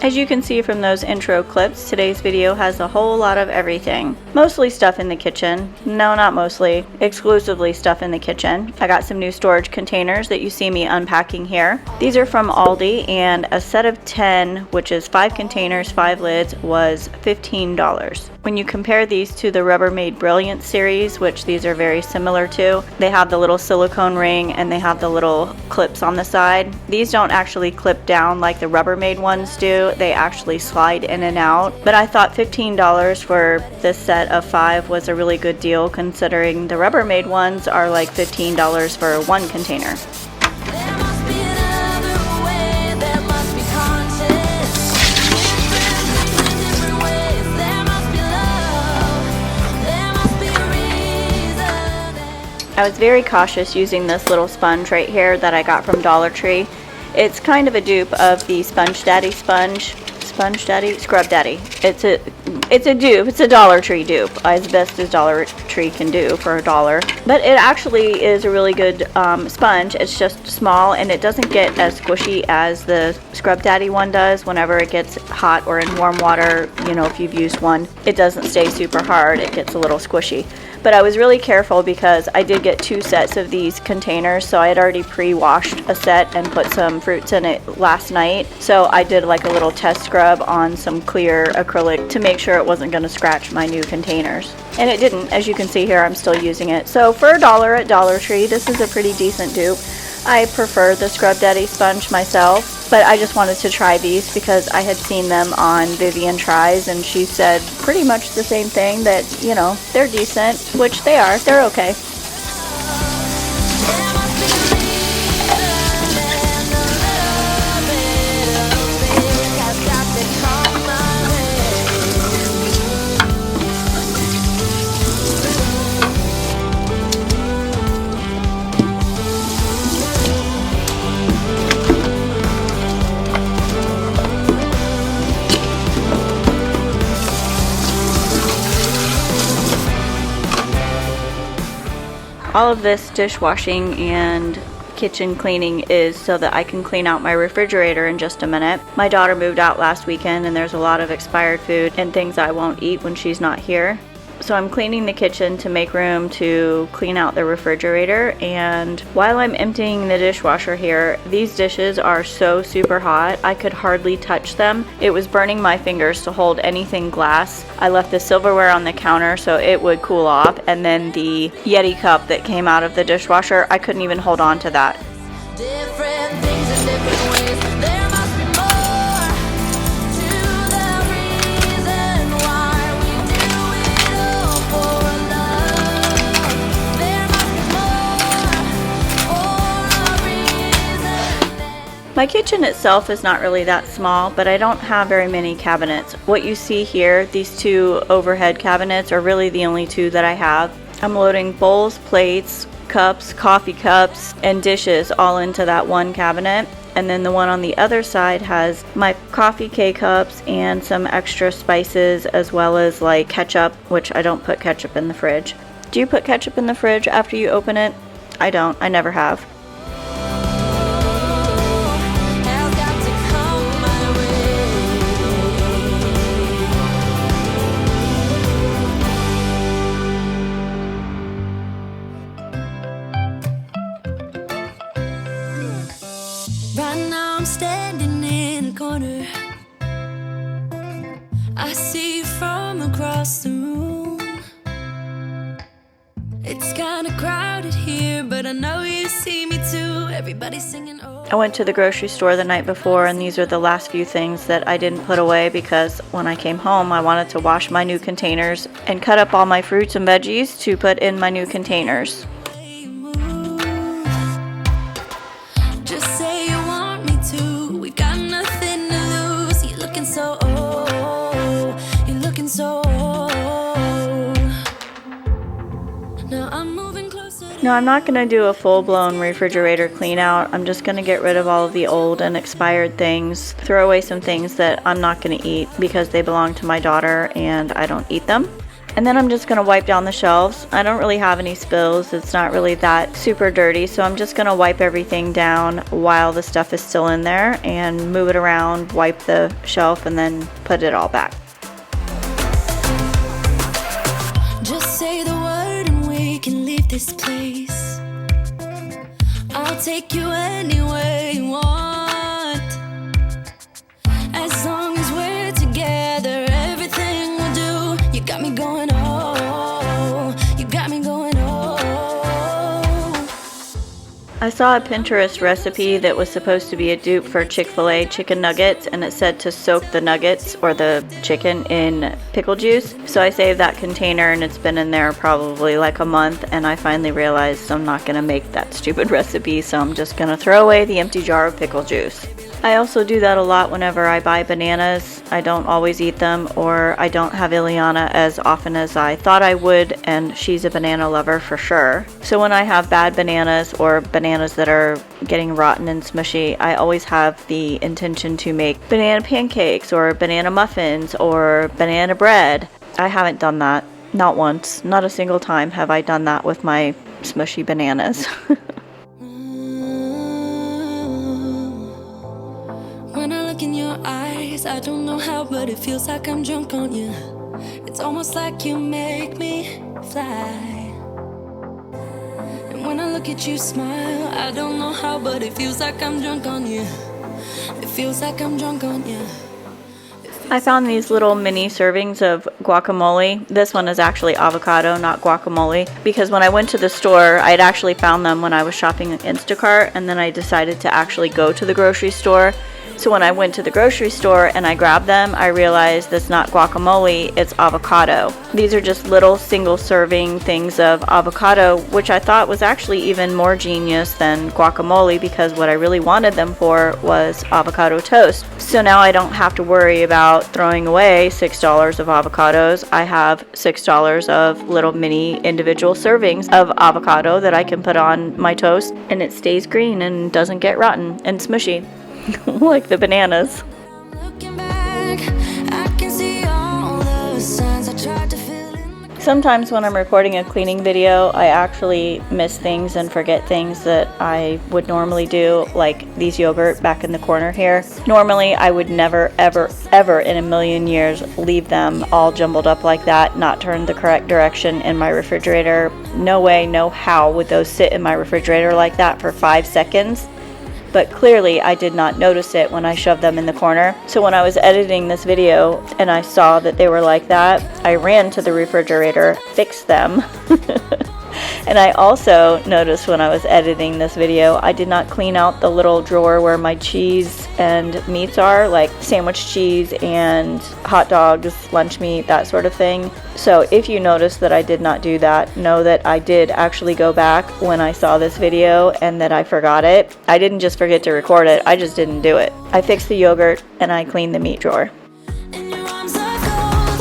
As you can see from those intro clips, today's video has a whole lot of everything. Mostly stuff in the kitchen. No, not mostly. Exclusively stuff in the kitchen. I got some new storage containers that you see me unpacking here. These are from Aldi, and a set of 10, which is 5 containers, 5 lids, was $15. When you compare these to the Rubbermaid Brilliant series, which these are very similar to, they have the little silicone ring and they have the little clips on the side. These don't actually clip down like the Rubbermaid ones do. They actually slide in and out. But I thought $15 for this set of 5 was a really good deal, considering the Rubbermaid ones are like $15 for one container. I was very cautious using this little sponge right here that I got from Dollar Tree. It's kind of a dupe of the Scrub Daddy. It's a dupe. It's a Dollar Tree dupe, as best as Dollar Tree can do for $1. But it actually is a really good sponge. It's just small and it doesn't get as squishy as the Scrub Daddy one does. Whenever it gets hot or in warm water, you know, if you've used one, it doesn't stay super hard. It gets a little squishy. But I was really careful because I did get 2 sets of these containers, so I had already pre-washed a set and put some fruits in it last night. So I did like a little test scrub on some clear acrylic to make sure it wasn't going to scratch my new containers. And it didn't. As you can see here, I'm still using it. So for $1 at Dollar Tree, this is a pretty decent dupe. I prefer the Scrub Daddy sponge myself, but I just wanted to try these because I had seen them on Vivian Tries, and she said pretty much the same thing, that, you know, they're decent, which they are. They're okay. All of this dishwashing and kitchen cleaning is so that I can clean out my refrigerator in just a minute. My daughter moved out last weekend and there's a lot of expired food and things I won't eat when she's not here. So I'm cleaning the kitchen to make room to clean out the refrigerator, and while I'm emptying the dishwasher here, these dishes are so super hot I could hardly touch them. It was burning my fingers to hold anything glass. I left the silverware on the counter so it would cool off, and then the Yeti cup that came out of the dishwasher, I couldn't even hold on to that. Different things in different ways. There must be more to the reason why we do it all for love. There must be more for a reason. My kitchen itself is not really that small, but I don't have very many cabinets. What you see here, these 2 overhead cabinets, are really the only 2 that I have. I'm loading bowls, plates, cups, coffee cups, and dishes all into that one cabinet. And then the one on the other side has my coffee K-cups and some extra spices, as well as like ketchup, which I don't put ketchup in the fridge. Do you put ketchup in the fridge after you open it? I don't. I never have. Right now I'm standing in the corner. I see you from across the room. It's kinda crowded here, but I know you see me too. Everybody's singing. Oh. I went to the grocery store the night before, and these are the last few things that I didn't put away because when I came home I wanted to wash my new containers and cut up all my fruits and veggies to put in my new containers. Just say you want me to. We got nothing to lose. You're looking so old. You're looking so old. Now I'm moving closer. No, I'm not going to do a full-blown refrigerator clean out. I'm just going to get rid of all of the old and expired things, throw away some things that I'm not going to eat because they belong to my daughter and I don't eat them. And then I'm just going to wipe down the shelves. I don't really have any spills. It's not really that super dirty. So I'm just going to wipe everything down while the stuff is still in there and move it around, wipe the shelf, and then put it all back. Just say the word and we can leave this place. I'll take you anywhere you want. As long as we're together, everything we'll do. You got me going, oh, you got me going, oh. I saw a Pinterest recipe that was supposed to be a dupe for Chick-fil-A chicken nuggets, and it said to soak the nuggets or the chicken in pickle juice. So I saved that container and it's been in there probably like a month, and I finally realized I'm not going to make that stupid recipe, so I'm just going to throw away the empty jar of pickle juice. I also do that a lot whenever I buy bananas. I don't always eat them, or I don't have Ileana as often as I thought I would, and she's a banana lover for sure. So when I have bad bananas or bananas that are getting rotten and smushy, I always have the intention to make banana pancakes or banana muffins or banana bread. I haven't done that. Not once. Not a single time have I done that with my smushy bananas. When I look in your eyes, I don't know how, but it feels like I'm drunk on you. It's almost like you make me fly. And when I look at you smile, I don't know how, but it feels like I'm drunk on you. It feels like I'm drunk on you. I found these little mini servings of guacamole. This one is actually avocado, not guacamole, because when I went to the store, I had actually found them when I was shopping at Instacart, and then I decided to actually go to the grocery store. So when I went to the grocery store and I grabbed them, I realized that's not guacamole, it's avocado. These are just little single serving things of avocado, which I thought was actually even more genius than guacamole, because what I really wanted them for was avocado toast. So now I don't have to worry about throwing away $6 of avocados. I have $6 of little mini individual servings of avocado that I can put on my toast, and it stays green and doesn't get rotten and smushy. Like the bananas. Looking back, I can see all the signs I tried to fill in. Sometimes when I'm recording a cleaning video, I actually miss things and forget things that I would normally do, like these yogurt back in the corner here. Normally, I would never, ever, ever in a million years leave them all jumbled up like that, not turned the correct direction in my refrigerator. No way, no how would those sit in my refrigerator like that for 5 seconds. But clearly I did not notice it when I shoved them in the corner. So when I was editing this video and I saw that they were like that, I ran to the refrigerator, fixed them. And I also noticed when I was editing this video, I did not clean out the little drawer where my cheese and meats are, like sandwich cheese and hot dogs, lunch meat, that sort of thing. So if you notice that I did not do that, know that I did actually go back when I saw this video and that I forgot it. I didn't just forget to record it, I just didn't do it. I fixed the yogurt and I cleaned the meat drawer. In your arms are gold.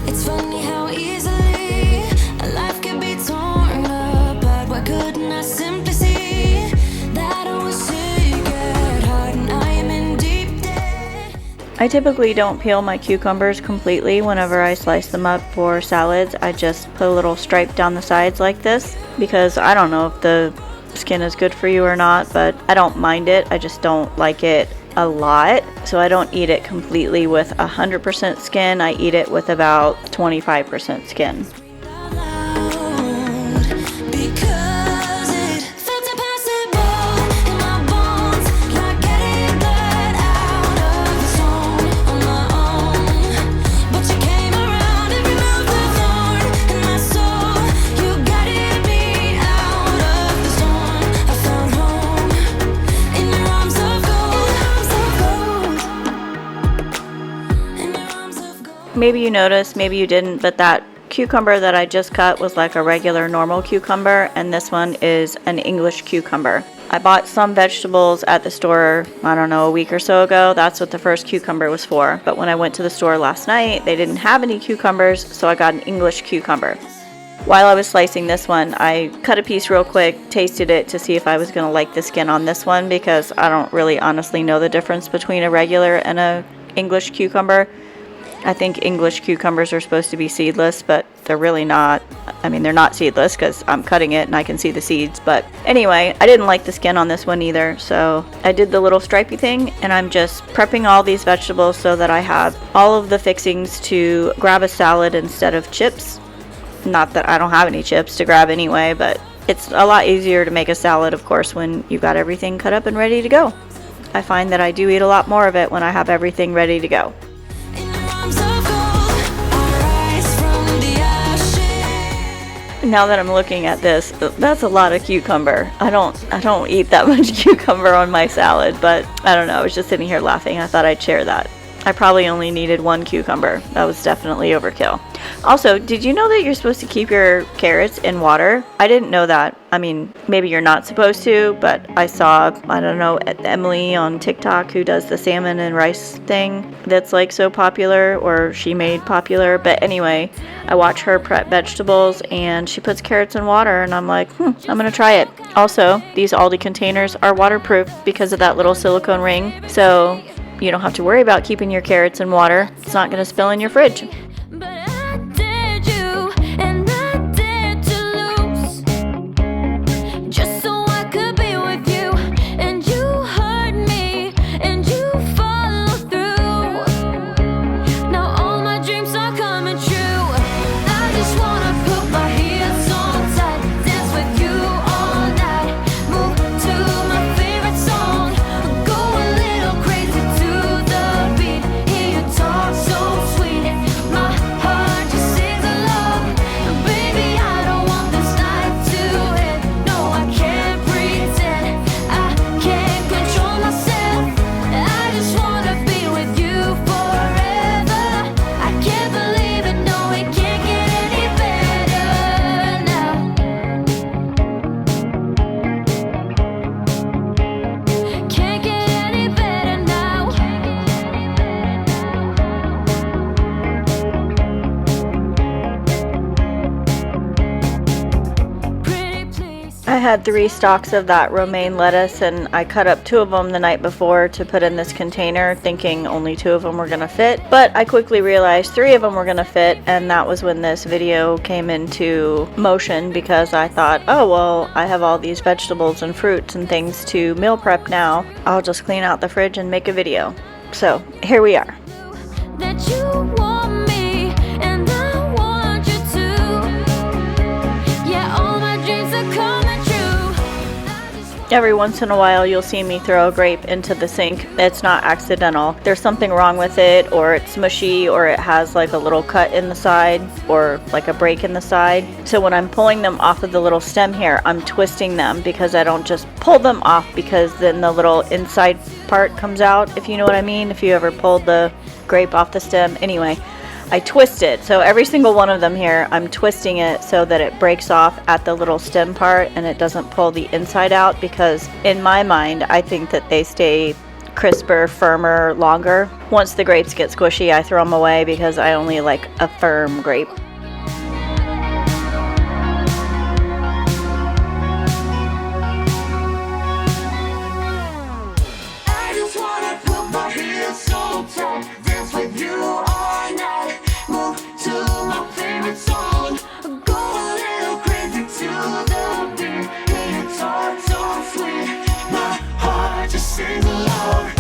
It's funny how easily a life can be torn apart. Why couldn't I simply see that I was sick at heart and I am in deep debt? I typically don't peel my cucumbers completely whenever I slice them up for salads. I just put a little stripe down the sides like this, because I don't know if the skin is good for you or not, but I don't mind it. I just don't like it a lot. So I don't eat it completely with 100% skin. I eat it with about 25% skin. Because it felt impossible in my bones, like getting blood out of the stone on my own. But you came around and removed the thorn in my soul. You guided me out of the storm. I found home in your arms of gold, in your arms of gold. Maybe you noticed, maybe you didn't, but that cucumber that I just cut was like a regular normal cucumber, and this one is an English cucumber. I bought some vegetables at the store, I don't know, a week or so ago. That's what the first cucumber was for. But when I went to the store last night, they didn't have any cucumbers, so I got an English cucumber. While I was slicing this one, I cut a piece real quick, tasted it to see if I was going to like the skin on this one, because I don't really honestly know the difference between a regular and a English cucumber. I think English cucumbers are supposed to be seedless, but they're really not. I mean, they're not seedless because I'm cutting it and I can see the seeds. But anyway, I didn't like the skin on this one either. So I did the little stripey thing, and I'm just prepping all these vegetables so that I have all of the fixings to grab a salad instead of chips. Not that I don't have any chips to grab anyway, but it's a lot easier to make a salad, of course, when you've got everything cut up and ready to go. I find that I do eat a lot more of it when I have everything ready to go. Now that I'm looking at this, that's a lot of cucumber. I don't eat that much cucumber on my salad, but I don't know. I was just sitting here laughing. I thought I'd share that. I probably only needed 1 cucumber. That was definitely overkill. Also, did you know that you're supposed to keep your carrots in water? I didn't know that. I mean, maybe you're not supposed to, but I saw, I don't know, Emily on TikTok who does the salmon and rice thing that's like so popular, or she made popular. But anyway, I watch her prep vegetables and she puts carrots in water, and I'm like, I'm gonna try it. Also, these Aldi containers are waterproof because of that little silicone ring. So you don't have to worry about keeping your carrots in water. It's not going to spill in your fridge. But I dared you, and I dared to lose, just so I could be with you, and you hurt me, and you follow through. Now all my dreams are coming true. I just wanna put my heels on tight, dance with you all night, move to my favorite song, go a little crazy to the beat, hear you talk so sweet, my heart just sings along. Baby, I don't want this night to end. No, I can't pretend, I can't control myself. I just wanna be with you forever. I can't believe it, no, it can't get any better now. Can't get any better now. Pretty please. I had 3 stalks of that romaine lettuce, and I cut up 2 of them the night before to put in this container, thinking only 2 of them were going to fit. But I quickly realized 3 of them were going to fit, and that was when this video came into motion, because I thought, oh, well, I have all these vegetables and fruits and things to meal prep now. I'll just clean out the fridge and make a video. So here we are. That you want me, and I want you to. Yeah, all my dreams are coming true. I just Every once in a while you'll see me throw a grape into the sink. It's not accidental. There's something wrong with it, or it's mushy, or it has like a little cut in the side, or like a break in the side. So when I'm pulling them off of the little stem here, I'm twisting them, because I don't just pull them off, because then the little inside part comes out, if you know what I mean, if you ever pulled the grape off the stem. Anyway, I twist it. So every single one of them here, I'm twisting it so that it breaks off at the little stem part and it doesn't pull the inside out, because in my mind, I think that they stay crisper, firmer, longer. Once the grapes get squishy, I throw them away, because I only like a firm grape. I just wanna put my heels so tight, dance with you all night, move to my favorite song, go a little crazy to the beat, hear you talk so sweet, my heart just sings along.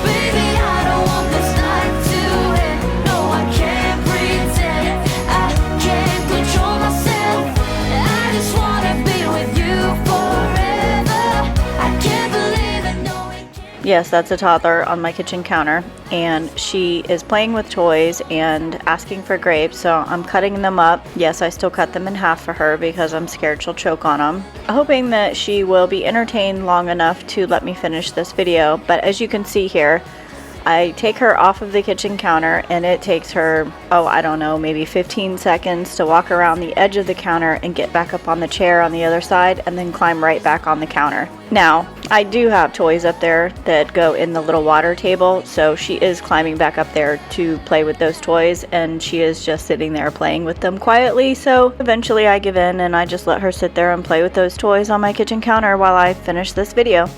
Baby, I don't want this night to end. No, I can't pretend, I can't control myself. I just wanna be with you forever. I can't believe it, no, it can't. Yes, that's a toddler on my kitchen counter, and she is playing with toys and asking for grapes, so I'm cutting them up. Yes, I still cut them in half for her because I'm scared she'll choke on them, hoping that she will be entertained long enough to let me finish this video. But as you can see here, I take her off of the kitchen counter, and it takes her, oh, I don't know, maybe 15 seconds to walk around the edge of the counter and get back up on the chair on the other side, and then climb right back on the counter. Now, I do have toys up there that go in the little water table, so she is climbing back up there to play with those toys, and she is just sitting there playing with them quietly. So eventually I give in, and I just let her sit there and play with those toys on my kitchen counter while I finish this video.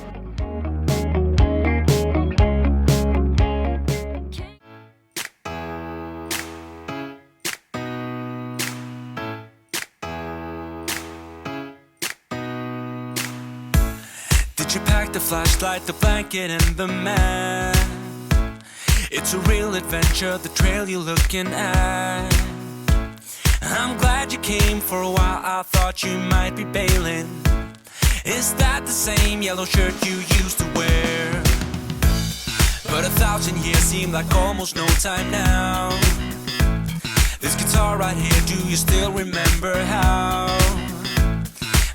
you pack the flashlight, the blanket, and the mat. It's a real adventure, the trail you're looking at. I'm glad you came. For a while I thought you might be bailing. Is that the same yellow shirt you used to wear? But 1,000 years seem like almost no time now. This guitar right here, do you still remember how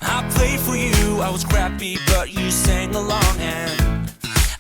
I played for you? I was crappy, but you sang along, and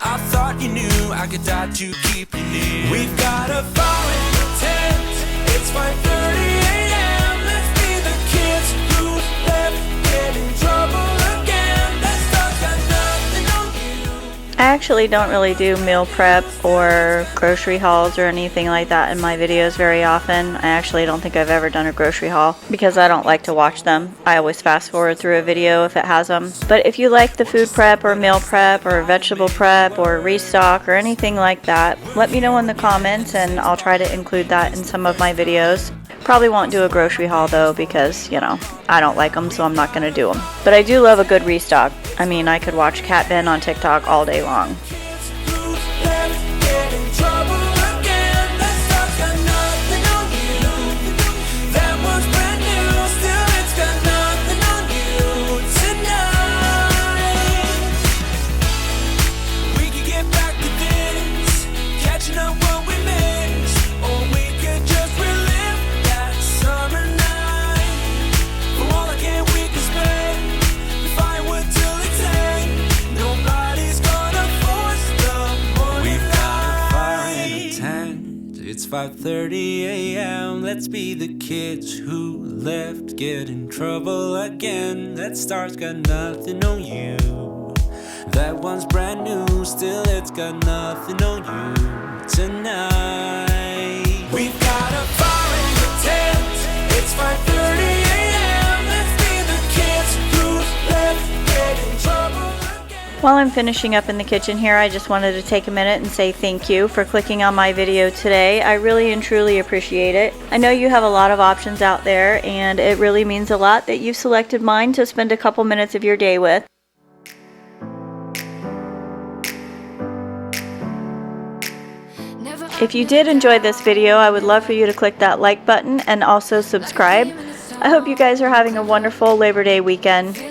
I thought you knew I could die to keep you near. We've got a fire in the tent. It's 5:30 a.m. Let's be the kids who left, get in trouble again. That stuff got nothing on you. I actually don't really do meal prep or grocery hauls or anything like that in my videos very often. I actually don't think I've ever done a grocery haul because I don't like to watch them. I always fast forward through a video if it has them. But if you like the food prep or meal prep or vegetable prep or restock or anything like that, let me know in the comments and I'll try to include that in some of my videos. Probably won't do a grocery haul though because, you know, I don't like them, so I'm not going to do them. But I do love a good restock. I mean, I could watch Cat Ben on TikTok all day long. It's 5:30 a.m. Let's be the kids who left, get in trouble again. That star's got nothing on you. That one's brand new, still it's got nothing on you tonight. We've got a fire in the tent. It's 5:30 a.m. Let's be the kids who left, get in trouble. While I'm finishing up in the kitchen here, I just wanted to take a minute and say thank you for clicking on my video today. I really and truly appreciate it. I know you have a lot of options out there, and it really means a lot that you've selected mine to spend a couple minutes of your day with. If you did enjoy this video, I would love for you to click that like button and also subscribe. I hope you guys are having a wonderful Labor Day weekend.